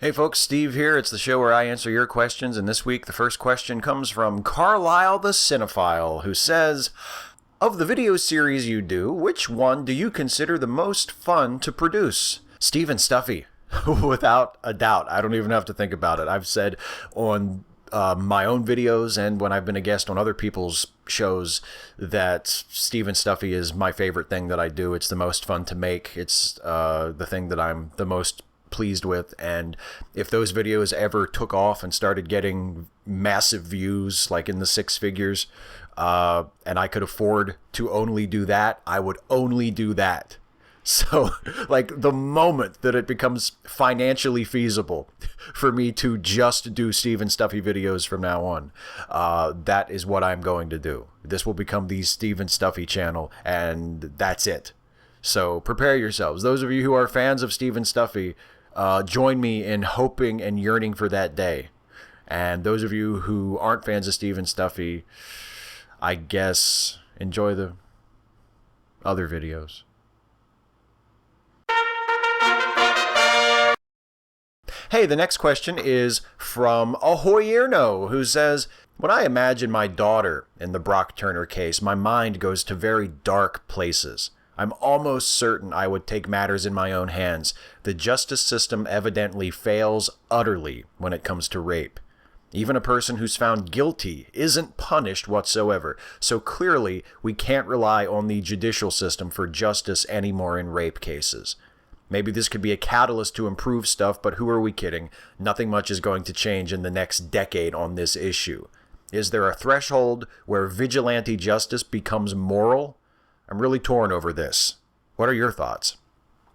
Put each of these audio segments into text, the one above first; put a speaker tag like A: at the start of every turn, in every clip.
A: Hey folks, Steve here. It's the show where I answer your questions, and this week the first question comes from Carlisle the Cinephile, who says, of the video series you do, which one do you consider the most fun to produce? Steve and Stuffy, without a doubt. I don't even have to think about it. I've said on my own videos and when I've been a guest on other people's shows that Steve and Stuffy is my favorite thing that I do. It's the most fun to make. It's the thing that I'm the most pleased with, and if those videos ever took off and started getting massive views, like in the six figures, and I could afford to only do that, I would only do that. So, like, the moment that it becomes financially feasible for me to just do Steve and Stuffy videos from now on, that is what I'm going to do. This will become the Steve and Stuffy channel, and that's it. So prepare yourselves. Those of you who are fans of Steve and Stuffy, join me in hoping and yearning for that day. And those of you who aren't fans of Steve and Stuffy, I guess enjoy the other videos. Hey, the next question is from Ahoyerno, who says, when I imagine my daughter in the Brock Turner case, my mind goes to very dark places. I'm almost certain I would take matters in my own hands. The justice system evidently fails utterly when it comes to rape. Even a person who's found guilty isn't punished whatsoever. So clearly, we can't rely on the judicial system for justice anymore in rape cases. Maybe this could be a catalyst to improve stuff, but who are we kidding? Nothing much is going to change in the next decade on this issue. Is there a threshold where vigilante justice becomes moral? I'm really torn over this. What are your thoughts?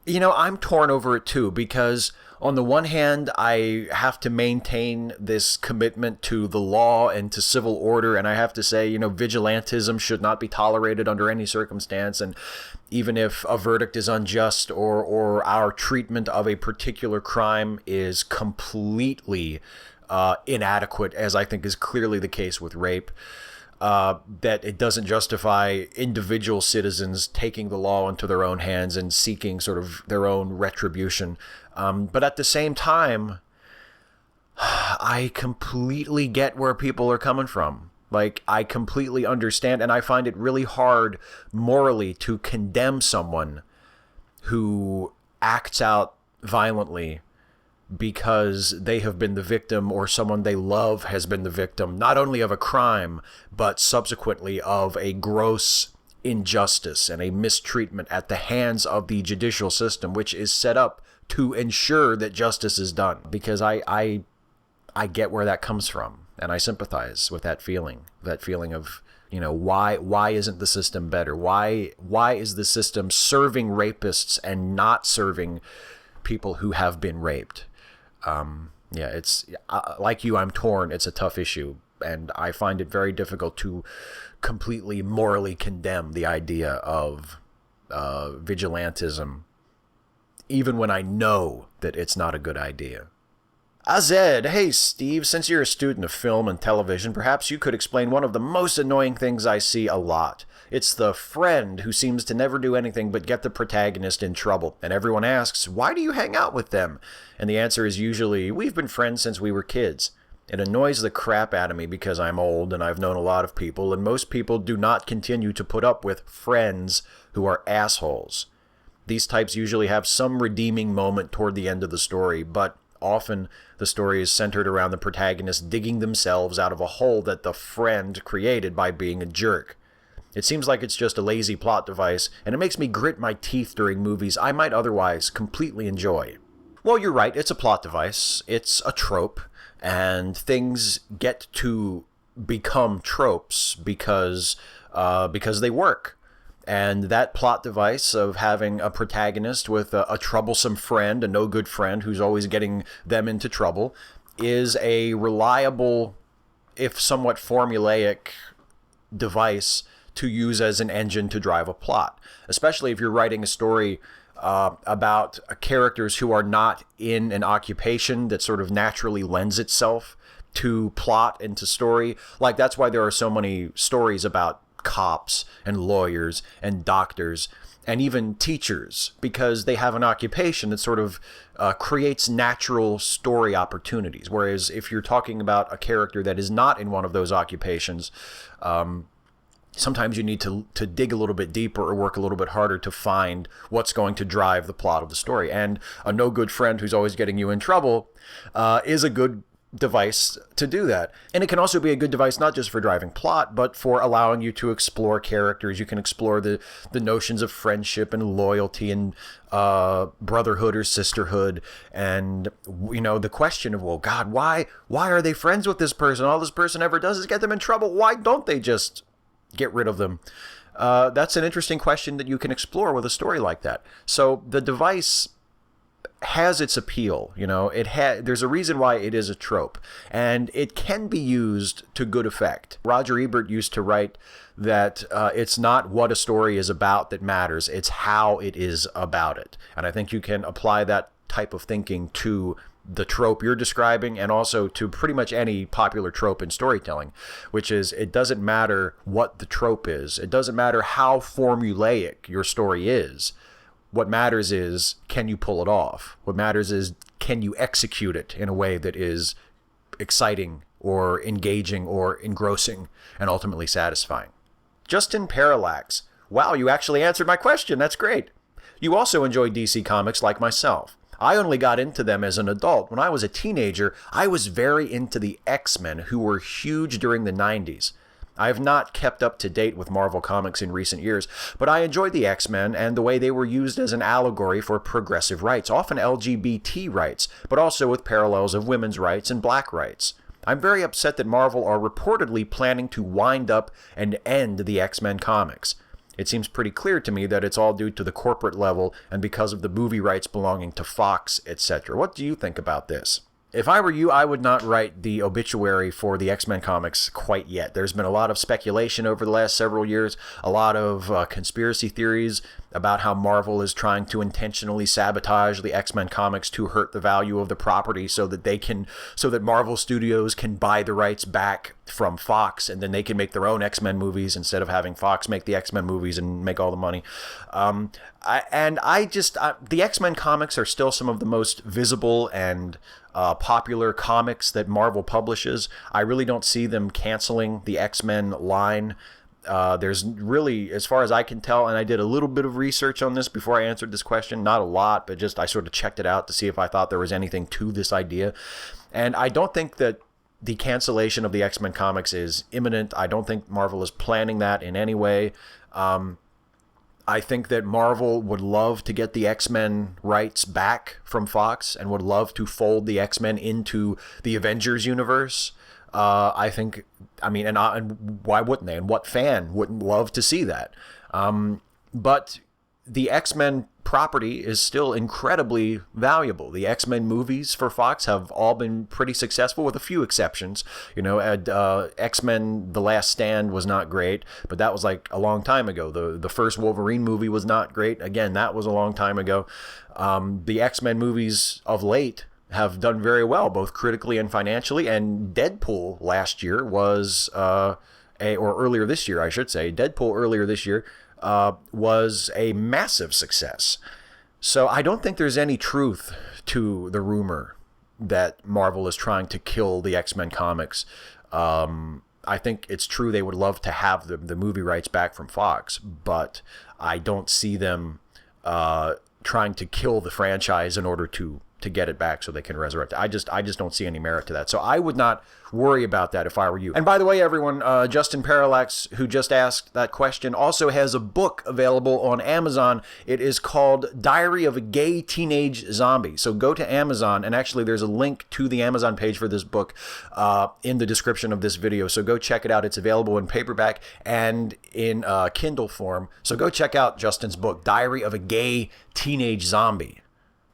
A: You know, I'm torn over it too, because on the one hand, I have to maintain this commitment to the law and to civil order, and I have to say, you know, vigilantism should not be tolerated under any circumstance, and even if a verdict is unjust or our treatment of a particular crime is completely inadequate, as I think is clearly the case with rape, that it doesn't justify individual citizens taking the law into their own hands and seeking sort of their own retribution. But at the same time, I completely get where people are coming from. Like, I completely understand, and I find it really hard morally to condemn someone who acts out violently because they have been the victim, or someone they love has been the victim, not only of a crime, but subsequently of a gross injustice and a mistreatment at the hands of the judicial system, which is set up to ensure that justice is done. Because I get where that comes from, and I sympathize with that feeling of, you know, why isn't the system better? Why is the system serving rapists and not serving people who have been raped? Yeah, it's like you, I'm torn. It's a tough issue, and I find it very difficult to completely morally condemn the idea of vigilantism, even when I know that it's not a good idea. Azed, hey Steve, since you're a student of film and television, perhaps you could explain one of the most annoying things I see a lot. It's the friend who seems to never do anything but get the protagonist in trouble, and everyone asks, why do you hang out with them? And the answer is usually, we've been friends since we were kids. It annoys the crap out of me because I'm old and I've known a lot of people, and most people do not continue to put up with friends who are assholes. These types usually have some redeeming moment toward the end of the story, but often the story is centered around the protagonist digging themselves out of a hole that the friend created by being a jerk. It seems like it's just a lazy plot device, and it makes me grit my teeth during movies I might otherwise completely enjoy. Well, you're right, it's a plot device, it's a trope, and things get to become tropes because they work. And that plot device of having a protagonist with a troublesome friend, a no-good friend who's always getting them into trouble, is a reliable, if somewhat formulaic, device to use as an engine to drive a plot. Especially if you're writing a story about characters who are not in an occupation that sort of naturally lends itself to plot and to story. Like, that's why there are so many stories about cops and lawyers and doctors and even teachers, because they have an occupation that sort of creates natural story opportunities. Whereas if you're talking about a character that is not in one of those occupations, sometimes you need to dig a little bit deeper or work a little bit harder to find what's going to drive the plot of the story. And a no good friend who's always getting you in trouble is a good device to do that. And it can also be a good device not just for driving plot, but for allowing you to explore characters. You can explore the notions of friendship and loyalty and brotherhood or sisterhood, and the question of, well, God, why are they friends with this person? All this person ever does is get them in trouble. Why don't they just get rid of them? That's an interesting question that you can explore with a story like that. So the device has its appeal. There's a reason why it is a trope, and it can be used to good effect. Roger Ebert used to write that it's not what a story is about that matters, it's how it is about it. And I think you can apply that type of thinking to the trope you're describing, and also to pretty much any popular trope in storytelling, which is, it doesn't matter what the trope is. It doesn't matter how formulaic your story is. What matters is, can you pull it off? What matters is, can you execute it in a way that is exciting or engaging or engrossing and ultimately satisfying? Justin Parallax. Wow, you actually answered my question. That's great. You also enjoy DC Comics like myself. I only got into them as an adult. When I was a teenager, I was very into the X-Men, who were huge during the 90s. I have not kept up to date with Marvel Comics in recent years, but I enjoyed the X-Men and the way they were used as an allegory for progressive rights, often LGBT rights, but also with parallels of women's rights and black rights. I'm very upset that Marvel are reportedly planning to wind up and end the X-Men comics. It seems pretty clear to me that it's all due to the corporate level and because of the movie rights belonging to Fox, etc. What do you think about this? If I were you, I would not write the obituary for the X-Men comics quite yet. There's been a lot of speculation over the last several years, a lot of conspiracy theories about how Marvel is trying to intentionally sabotage the X-Men comics to hurt the value of the property so that Marvel Studios can buy the rights back from Fox, and then they can make their own X-Men movies instead of having Fox make the X-Men movies and make all the money. The X-Men comics are still some of the most visible and popular comics that Marvel publishes. I really don't see them canceling the X-Men line. There's really, as far as I can tell, and I did a little bit of research on this before I answered this question, not a lot, but just I sort of checked it out to see if I thought there was anything to this idea. And I don't think that the cancellation of the X-Men comics is imminent. I don't think Marvel is planning that in any way. I think that Marvel would love to get the X-Men rights back from Fox and would love to fold the X-Men into the Avengers universe. And why wouldn't they? And what fan wouldn't love to see that? But the X-Men property is still incredibly valuable. The X-Men movies for Fox have all been pretty successful, with a few exceptions. X-Men The Last Stand was not great, but that was like a long time ago. The first Wolverine movie was not great. Again, that was a long time ago. The X-Men movies of late have done very well, both critically and financially, and Deadpool last year was, earlier this year, I should say, Deadpool earlier this year was a massive success. So I don't think there's any truth to the rumor that Marvel is trying to kill the X-Men comics. I think it's true they would love to have the movie rights back from Fox, but I don't see them trying to kill the franchise in order to get it back so they can resurrect it. I just don't see any merit to that. So I would not worry about that if I were you. And by the way, everyone, Justin Parallax, who just asked that question, also has a book available on Amazon. It is called Diary of a Gay Teenage Zombie. So go to Amazon, and actually there's a link to the Amazon page for this book in the description of this video. So go check it out. It's available in paperback and in Kindle form. So go check out Justin's book, Diary of a Gay Teenage Zombie.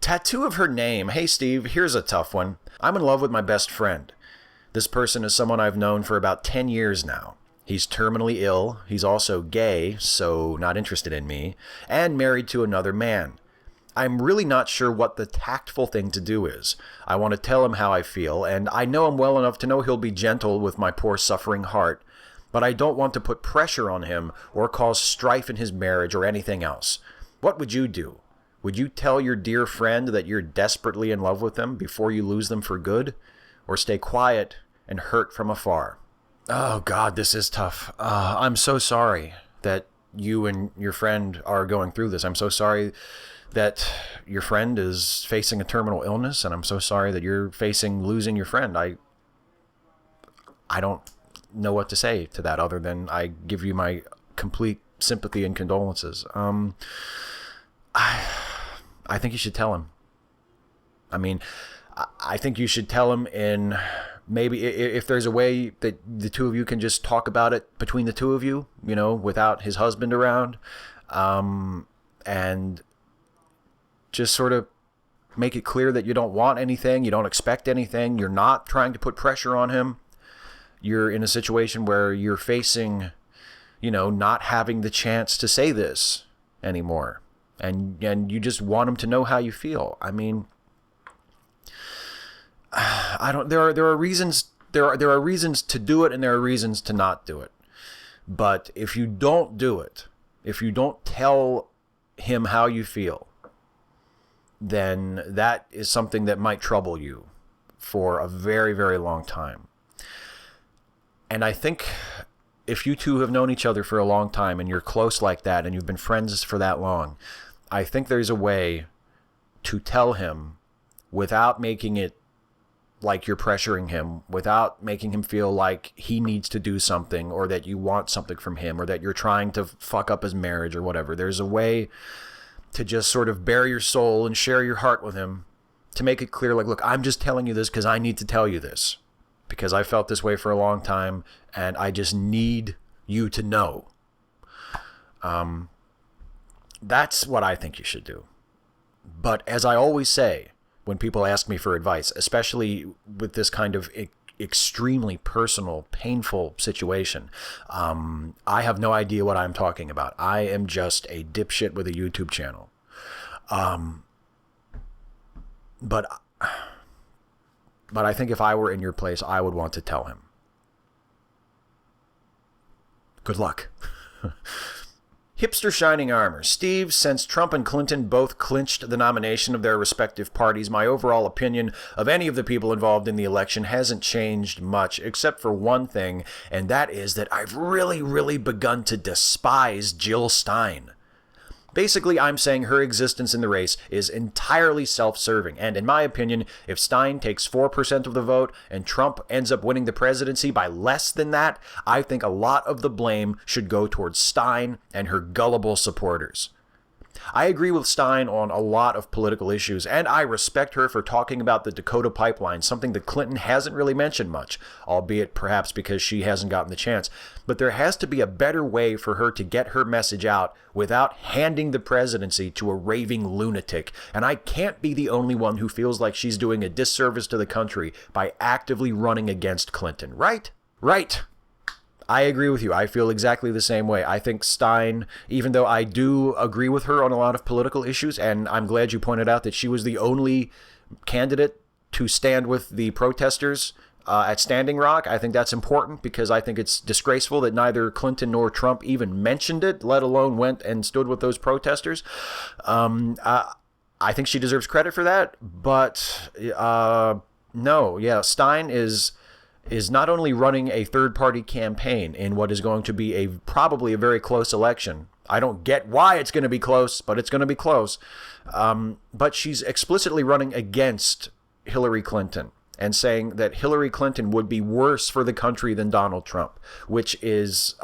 A: Tattoo of her name. Hey, Steve, here's a tough one. I'm in love with my best friend. This person is someone I've known for about 10 years now. He's terminally ill. He's also gay, so not interested in me, and married to another man. I'm really not sure what the tactful thing to do is. I want to tell him how I feel, and I know him well enough to know he'll be gentle with my poor suffering heart, but I don't want to put pressure on him or cause strife in his marriage or anything else. What would you do? Would you tell your dear friend that you're desperately in love with them before you lose them for good? Or stay quiet and hurt from afar? Oh, God, this is tough. I'm so sorry that you and your friend are going through this. I'm so sorry that your friend is facing a terminal illness, and I'm so sorry that you're facing losing your friend. I don't know what to say to that other than I give you my complete sympathy and condolences. I think you should tell him. I mean, I think you should tell him in maybe if there's a way that the two of you can just talk about it between the two of you, you know, without his husband around, and just sort of make it clear that you don't want anything, you don't expect anything, you're not trying to put pressure on him. You're in a situation where you're facing, you know, not having the chance to say this anymore. And you just want him to know how you feel. I mean, there are reasons to do it and there are reasons to not do it. But if you don't do it, if you don't tell him how you feel, then that is something that might trouble you for a very, very long time. And I think if you two have known each other for a long time and you're close like that and you've been friends for that long, I think there's a way to tell him without making it like you're pressuring him, without making him feel like he needs to do something or that you want something from him or that you're trying to fuck up his marriage or whatever. There's a way to just sort of bare your soul and share your heart with him to make it clear, like, look, I'm just telling you this because I need to tell you this because I felt this way for a long time and I just need you to know. That's what I think you should do. But as I always say, when people ask me for advice, especially with this kind of extremely personal, painful situation, I have no idea what I'm talking about. I am just a dipshit with a YouTube channel. But I think if I were in your place, I would want to tell him. Good luck. Hipster Shining Armor. Steve, since Trump and Clinton both clinched the nomination of their respective parties, my overall opinion of any of the people involved in the election hasn't changed much, except for one thing, and that is that I've really, really begun to despise Jill Stein. Basically, I'm saying her existence in the race is entirely self-serving, and in my opinion, if Stein takes 4% of the vote and Trump ends up winning the presidency by less than that, I think a lot of the blame should go towards Stein and her gullible supporters. I agree with Stein on a lot of political issues, and I respect her for talking about the Dakota pipeline, something that Clinton hasn't really mentioned much, albeit perhaps because she hasn't gotten the chance. But there has to be a better way for her to get her message out without handing the presidency to a raving lunatic, and I can't be the only one who feels like she's doing a disservice to the country by actively running against Clinton, right? Right. I agree with you. I feel exactly the same way. I think Stein, even though I do agree with her on a lot of political issues, and I'm glad you pointed out that she was the only candidate to stand with the protesters at Standing Rock. I think that's important because I think it's disgraceful that neither Clinton nor Trump even mentioned it, let alone went and stood with those protesters. I think she deserves credit for that, but no, yeah, Stein is not only running a third-party campaign in what is going to be probably a very close election. I don't get why it's going to be close, but it's going to be close. But she's explicitly running against Hillary Clinton and saying that Hillary Clinton would be worse for the country than Donald Trump, which is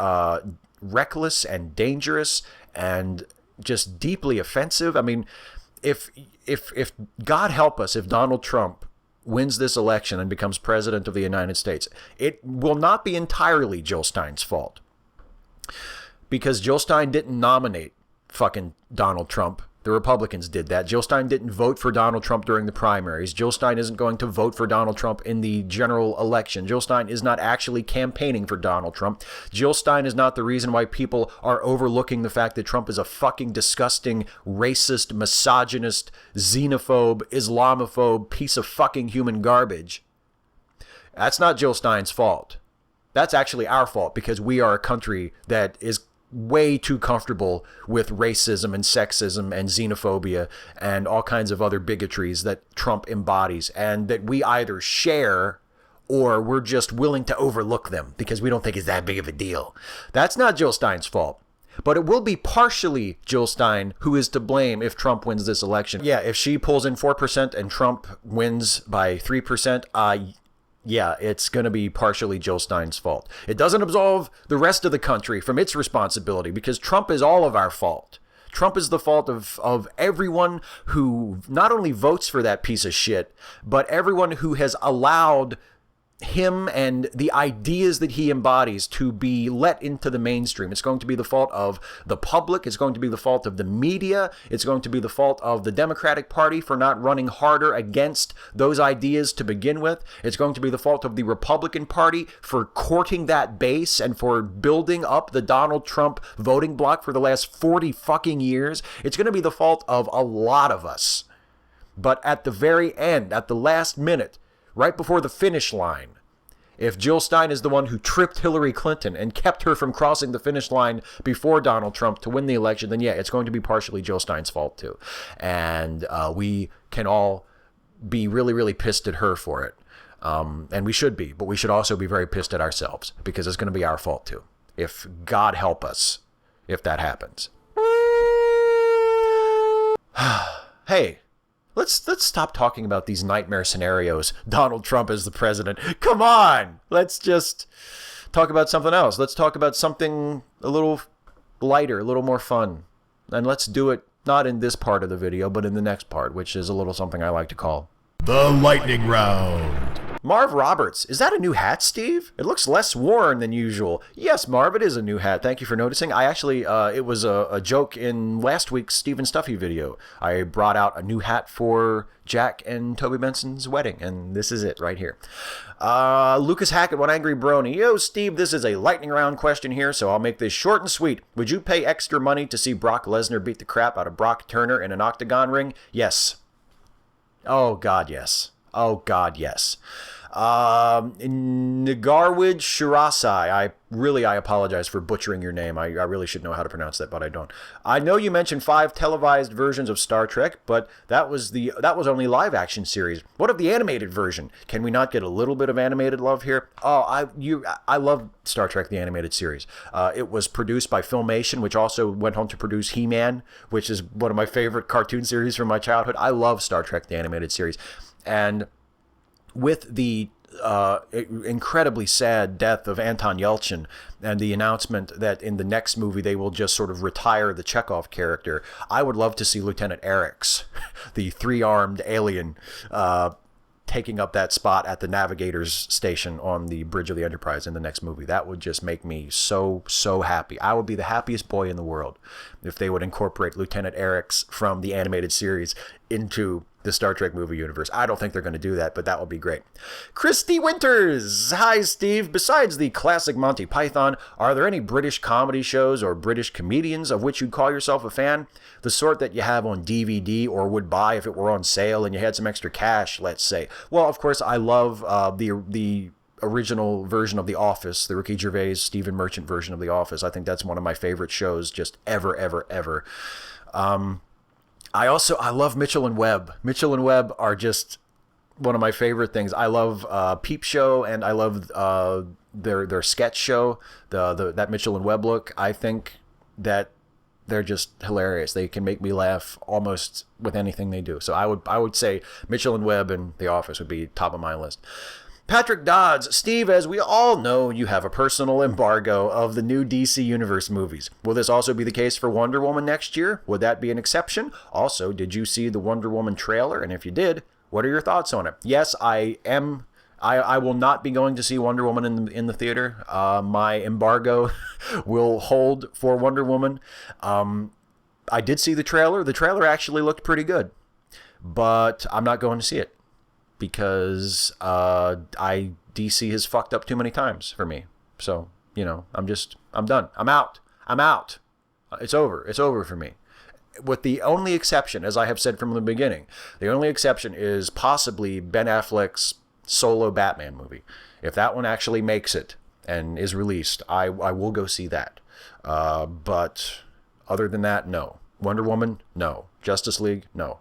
A: reckless and dangerous and just deeply offensive. I mean, if God help us, if Donald Trump wins this election and becomes president of the United States, it will not be entirely Jill Stein's fault. Because Jill Stein didn't nominate fucking Donald Trump. The Republicans did that. Jill Stein didn't vote for Donald Trump during the primaries. Jill Stein isn't going to vote for Donald Trump in the general election. Jill Stein is not actually campaigning for Donald Trump. Jill Stein is not the reason why people are overlooking the fact that Trump is a fucking disgusting, racist, misogynist, xenophobe, Islamophobe, piece of fucking human garbage. That's not Jill Stein's fault. That's actually our fault because we are a country that is way too comfortable with racism and sexism and xenophobia and all kinds of other bigotries that Trump embodies, and that we either share or we're just willing to overlook them because we don't think it's that big of a deal. That's not Jill Stein's fault. But it will be partially Jill Stein who is to blame if Trump wins this election. Yeah, if she pulls in 4% and Trump wins by 3%, yeah, it's going to be partially Jill Stein's fault. It doesn't absolve the rest of the country from its responsibility because Trump is all of our fault. Trump is the fault of everyone who not only votes for that piece of shit, but everyone who has allowed him and the ideas that he embodies to be let into the mainstream. It's going to be the fault of the public. It's going to be the fault of the media. It's going to be the fault of the Democratic Party for not running harder against those ideas to begin with. It's going to be the fault of the Republican Party for courting that base and for building up the Donald Trump voting bloc for the last 40 fucking years. It's going to be the fault of a lot of us. But at the very end, at the last minute, right before the finish line, if Jill Stein is the one who tripped Hillary Clinton and kept her from crossing the finish line before Donald Trump to win the election, then yeah, it's going to be partially Jill Stein's fault too. And we can all be really, really pissed at her for it. And we should be, but we should also be very pissed at ourselves because it's going to be our fault too. If God help us, if that happens. Hey. Let's stop talking about these nightmare scenarios. Donald Trump as the president. Come on! Let's just talk about something else. Let's talk about something a little lighter, a little more fun. And let's do it not in this part of the video, but in the next part, which is a little something I like to call
B: the lightning round.
A: Marv Roberts, is that a new hat, Steve? It looks less worn than usual. Yes, Marv, it is a new hat. Thank you for noticing. I actually, it was a joke in last week's Stephen Stuffy video. I brought out a new hat for Jack and Toby Benson's wedding, and this is it right here. Lucas Hackett, One Angry Brony. Yo, Steve, this is a lightning round question here, so I'll make this short and sweet. Would you pay extra money to see Brock Lesnar beat the crap out of Brock Turner in an octagon ring? Yes. Oh, God, yes. Oh, God, yes. Nagarwid Shirasai. I apologize for butchering your name. I really should know how to pronounce that, but I don't. I know you mentioned 5 televised versions of Star Trek, but that was only live action series. What of the animated version? Can we not get a little bit of animated love here? Oh, I love Star Trek the animated series. It was produced by Filmation, which also went on to produce He-Man, which is one of my favorite cartoon series from my childhood. I love Star Trek the animated series. And with the incredibly sad death of Anton Yelchin and the announcement that in the next movie they will just sort of retire the Chekhov character, I would love to see Lieutenant Eric's, the 3-armed alien, taking up that spot at the navigator's station on the bridge of the Enterprise in the next movie. That would just make me so, so happy. I would be the happiest boy in the world if they would incorporate Lieutenant Eric's from the animated series into the Star Trek movie universe. I don't think they're going to do that, but that would be great. Christy Winters. Hi, Steve. Besides the classic Monty Python, are there any British comedy shows or British comedians of which you'd call yourself a fan? The sort that you have on DVD or would buy if it were on sale and you had some extra cash, let's say. Well, of course, I love the original version of The Office, the Ricky Gervais, Stephen Merchant version of The Office. I think that's one of my favorite shows just ever, ever, ever. I love Mitchell and Webb. Mitchell and Webb are just one of my favorite things. I love Peep Show, and I love their sketch show, that Mitchell and Webb look. I think that they're just hilarious. They can make me laugh almost with anything they do. So I would say Mitchell and Webb and The Office would be top of my list. Patrick Dodds. Steve, as we all know, you have a personal embargo of the new DC Universe movies. Will this also be the case for Wonder Woman next year? Would that be an exception? Also, did you see the Wonder Woman trailer? And if you did, what are your thoughts on it? Yes, I am. I will not be going to see Wonder Woman in the theater. My embargo will hold for Wonder Woman. I did see the trailer. The trailer actually looked pretty good, but I'm not going to see it. Because DC has fucked up too many times for me. So, I'm done. I'm out. It's over. It's over for me. With the only exception, as I have said from the beginning, the only exception is possibly Ben Affleck's solo Batman movie. If that one actually makes it and is released, I will go see that. But other than that, no. Wonder Woman, no. Justice League, no.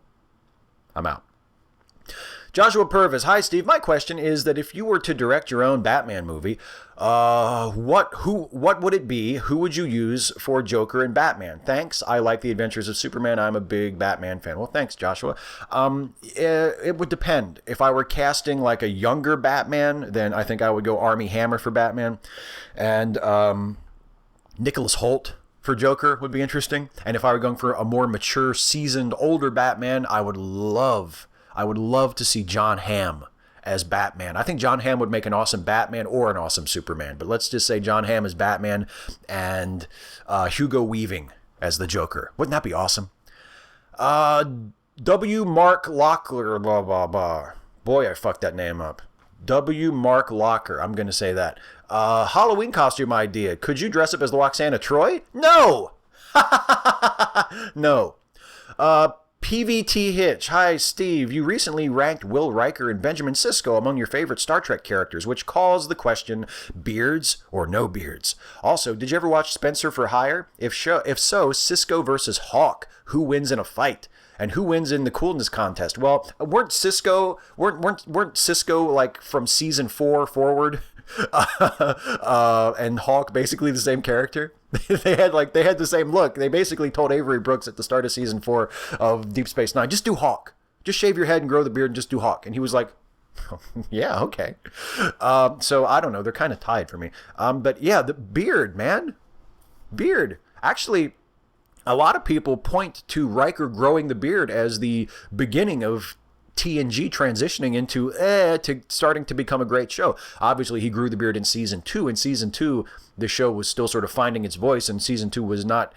A: I'm out. Joshua Purvis, hi Steve. My question is that if you were to direct your own Batman movie, what would it be? Who would you use for Joker and Batman? Thanks. I like the Adventures of Superman. I'm a big Batman fan. Well, thanks, Joshua. It would depend. If I were casting like a younger Batman, then I think I would go Armie Hammer for Batman, and Nicholas Hoult for Joker would be interesting. And if I were going for a more mature, seasoned, older Batman, I would love to see John Hamm as Batman. I think John Hamm would make an awesome Batman or an awesome Superman. But let's just say John Hamm as Batman and Hugo Weaving as the Joker. Wouldn't that be awesome? W. Mark Locklear, blah, blah, blah. Boy, I fucked that name up. W. Mark Locker. I'm going to say that. Halloween costume idea. Could you dress up as Loxana Troy? No! No. PVT Hitch. Hi, Steve. You recently ranked Will Riker and Benjamin Sisko among your favorite Star Trek characters, which calls the question, beards or no beards? Also, did you ever watch Spencer for Hire? If so, Sisko versus Hawk. Who wins in a fight? And who wins in the coolness contest? Well, weren't Sisko like from season 4 forward? And Hawk basically the same character. they had the same look. They basically told Avery Brooks at the start of season 4 of Deep Space Nine, just do Hawk. Just shave your head and grow the beard and just do Hawk. And he was like, yeah, okay. So I don't know. They're kind of tied for me. But yeah, the beard, man. Beard. Actually, a lot of people point to Riker growing the beard as the beginning of TNG transitioning into to starting to become a great show. Obviously, he grew the beard in season 2. In season 2, the show was still sort of finding its voice, and season 2 was not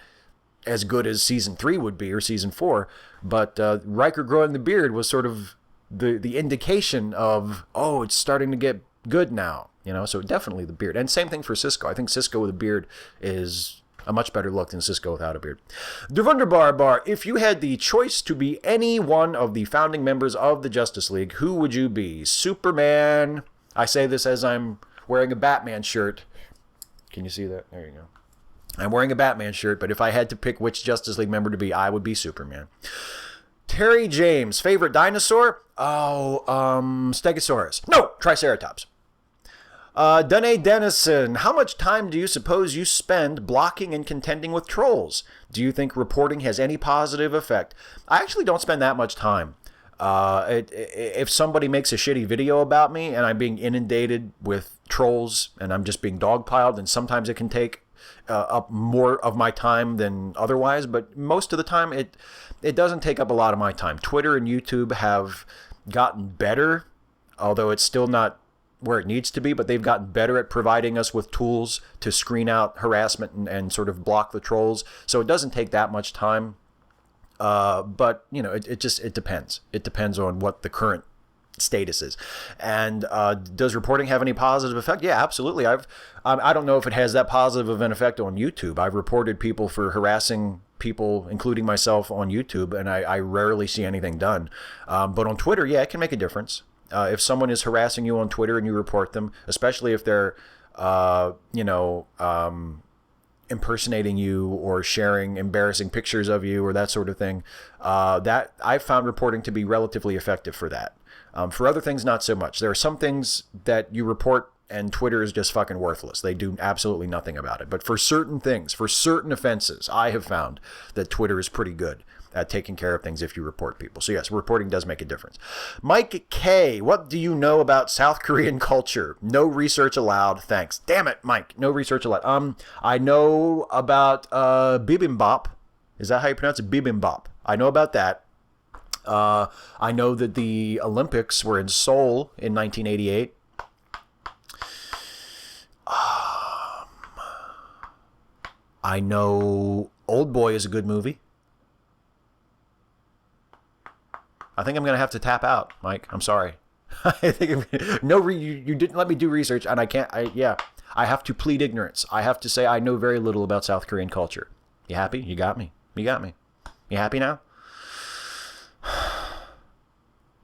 A: as good as season 3 would be or season 4. But Riker growing the beard was sort of the indication of, oh, it's starting to get good now. So definitely the beard. And same thing for Sisko. I think Sisko with a beard is a much better look than Sisko without a beard. The Wunderbar Bar, if you had the choice to be any one of the founding members of the Justice League, who would you be? Superman. I say this as I'm wearing a Batman shirt. Can you see that? There you go. I'm wearing a Batman shirt, but if I had to pick which Justice League member to be, I would be Superman. Terry James, favorite dinosaur? Oh, Stegosaurus. No, Triceratops. Danae Dennison, how much time do you suppose you spend blocking and contending with trolls? Do you think reporting has any positive effect? I actually don't spend that much time. If somebody makes a shitty video about me and I'm being inundated with trolls and I'm just being dogpiled, then sometimes it can take up more of my time than otherwise. But most of the time, it doesn't take up a lot of my time. Twitter and YouTube have gotten better, although it's still not where it needs to be, but they've gotten better at providing us with tools to screen out harassment and sort of block the trolls. So it doesn't take that much time. But it depends. It depends on what the current status is. And does reporting have any positive effect? Yeah, absolutely. I don't know if it has that positive of an effect on YouTube. I've reported people for harassing people, including myself, on YouTube, and I rarely see anything done. But on Twitter, yeah, it can make a difference. If someone is harassing you on Twitter and you report them, especially if they're, impersonating you or sharing embarrassing pictures of you or that sort of thing, that I've found reporting to be relatively effective for that. For other things, not so much. There are some things that you report and Twitter is just fucking worthless. They do absolutely nothing about it. But for certain things, for certain offenses, I have found that Twitter is pretty good at taking care of things if you report people. So yes, reporting does make a difference. Mike K, what do you know about South Korean culture? No research allowed. Thanks. Damn it, Mike. No research allowed. I know about bibimbap. Is that how you pronounce it? Bibimbap. I know about that. I know that the Olympics were in Seoul in 1988. I know Old Boy is a good movie. I think I'm going to have to tap out, Mike. I'm sorry. I think you didn't let me do research, and I can't. I have to plead ignorance. I have to say I know very little about South Korean culture. You happy? You got me. You got me. You happy now?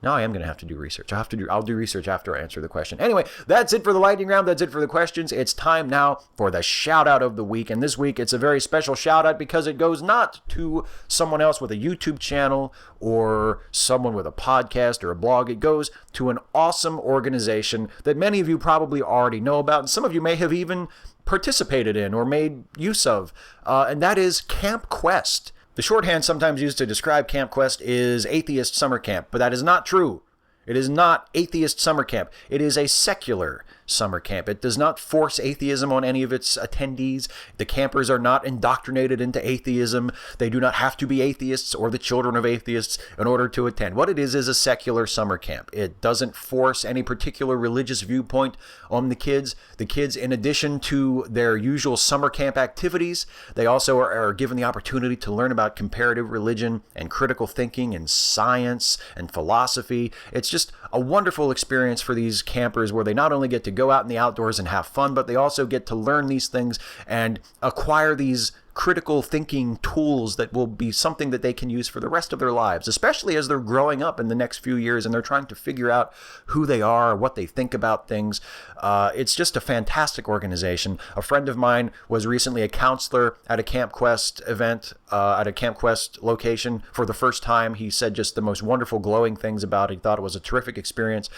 A: Now I am going to have to do research. I'll do research after I answer the question. Anyway, that's it for the lightning round. That's it for the questions. It's time now for the shout out of the week. And this week it's a very special shout out because it goes not to someone else with a YouTube channel or someone with a podcast or a blog. It goes to an awesome organization that many of you probably already know about, and some of you may have even participated in or made use of, and that is Camp Quest. The shorthand sometimes used to describe Camp Quest is Atheist Summer Camp, but that is not true. It is not Atheist Summer Camp. It is a secular summer camp. It does not force atheism on any of its attendees. The campers are not indoctrinated into atheism. They do not have to be atheists or the children of atheists in order to attend. What it is a secular summer camp. It doesn't force any particular religious viewpoint on the kids. The kids, in addition to their usual summer camp activities, they also are given the opportunity to learn about comparative religion and critical thinking and science and philosophy. It's just a wonderful experience for these campers where they not only get to go out in the outdoors and have fun, but they also get to learn these things and acquire these critical thinking tools that will be something that they can use for the rest of their lives, especially as they're growing up in the next few years and they're trying to figure out who they are, what they think about things. It's just a fantastic organization. A friend of mine was recently a counselor at a Camp Quest event, at a Camp Quest location for the first time. He said just the most wonderful, glowing things about it. He thought it was a terrific experience.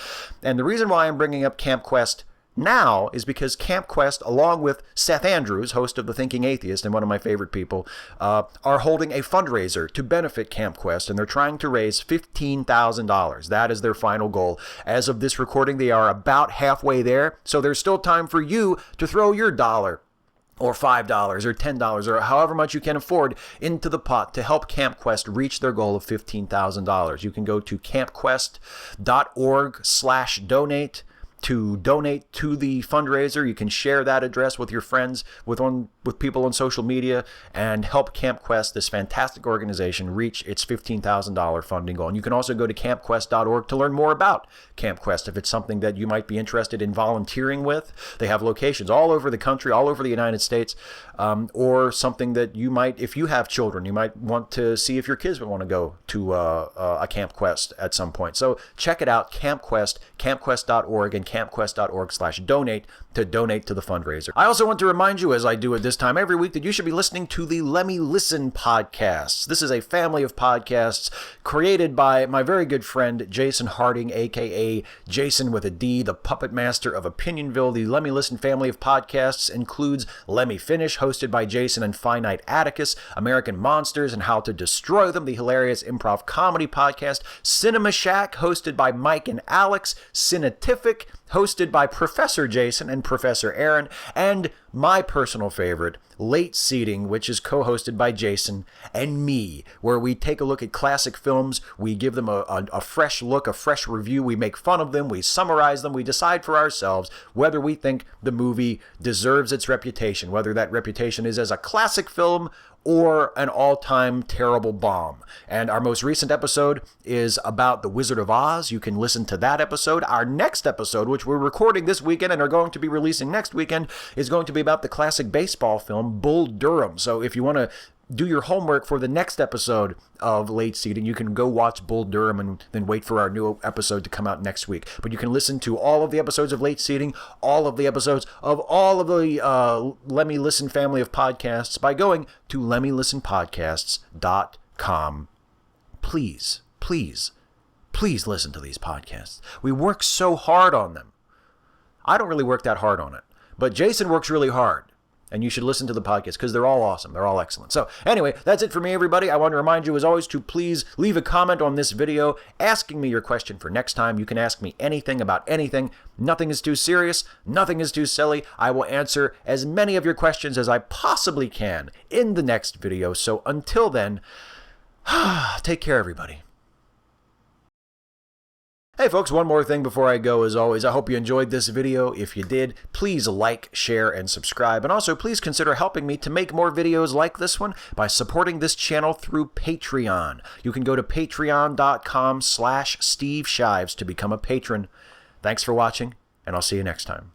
A: And the reason why I'm bringing up Camp Quest now is because Camp Quest, along with Seth Andrews, host of The Thinking Atheist and one of my favorite people, are holding a fundraiser to benefit Camp Quest, and they're trying to raise $15,000. That is their final goal. As of this recording, they are about halfway there, so there's still time for you to throw your $1 or $5 or $10 or however much you can afford into the pot to help Camp Quest reach their goal of $15,000. You can go to campquest.org/donate to donate to the fundraiser. You can share that address with your friends, with people on social media, and help Camp Quest, this fantastic organization, reach its $15,000 funding goal. And you can also go to campquest.org to learn more about Camp Quest if it's something that you might be interested in volunteering with. They have locations all over the country, all over the United States, or something that you might, if you have children, you might want to see if your kids would want to go to a Camp Quest at some point. So check it out, Camp Quest, campquest.org, and campquest.org/donate to donate to the fundraiser. I also want to remind you, as I do at this time every week, that you should be listening to the Lemme Listen podcasts. This is a family of podcasts created by my very good friend Jason Harding, aka Jason with a D, the puppet master of Opinionville. The Lemme Listen family of podcasts includes Lemme Finish, hosted by Jason and Finite Atticus, American Monsters and How to Destroy Them, the hilarious improv comedy podcast, Cinema Shack, hosted by Mike and Alex, Cinetific, hosted by Professor Jason and Professor Aaron, and my personal favorite, Late Seating, which is co-hosted by Jason and me, where we take a look at classic films, we give them a fresh look, a fresh review, we make fun of them, we summarize them, we decide for ourselves whether we think the movie deserves its reputation, whether that reputation is as a classic film or an all-time terrible bomb. And our most recent episode is about The Wizard of Oz. You can listen to that episode. Our next episode, which we're recording this weekend and are going to be releasing next weekend, is going to be about the classic baseball film Bull Durham. So if you want to do your homework for the next episode of Late Seating, you can go watch Bull Durham and then wait for our new episode to come out next week. But you can listen to all of the episodes of Late Seating, all of the episodes of all of the Lemme Listen family of podcasts by going to lemmelistenpodcasts.com. Please, please, please listen to these podcasts. We work so hard on them. I don't really work that hard on it, but Jason works really hard. And you should listen to the podcast because they're all awesome. They're all excellent. So anyway, that's it for me, everybody. I want to remind you, as always, to please leave a comment on this video asking me your question for next time. You can ask me anything about anything. Nothing is too serious. Nothing is too silly. I will answer as many of your questions as I possibly can in the next video. So until then, take care, everybody. Hey folks, one more thing before I go. As always, I hope you enjoyed this video. If you did, please like, share, and subscribe. And also, please consider helping me to make more videos like this one by supporting this channel through Patreon. You can go to patreon.com/Steve Shives to become a patron. Thanks for watching, and I'll see you next time.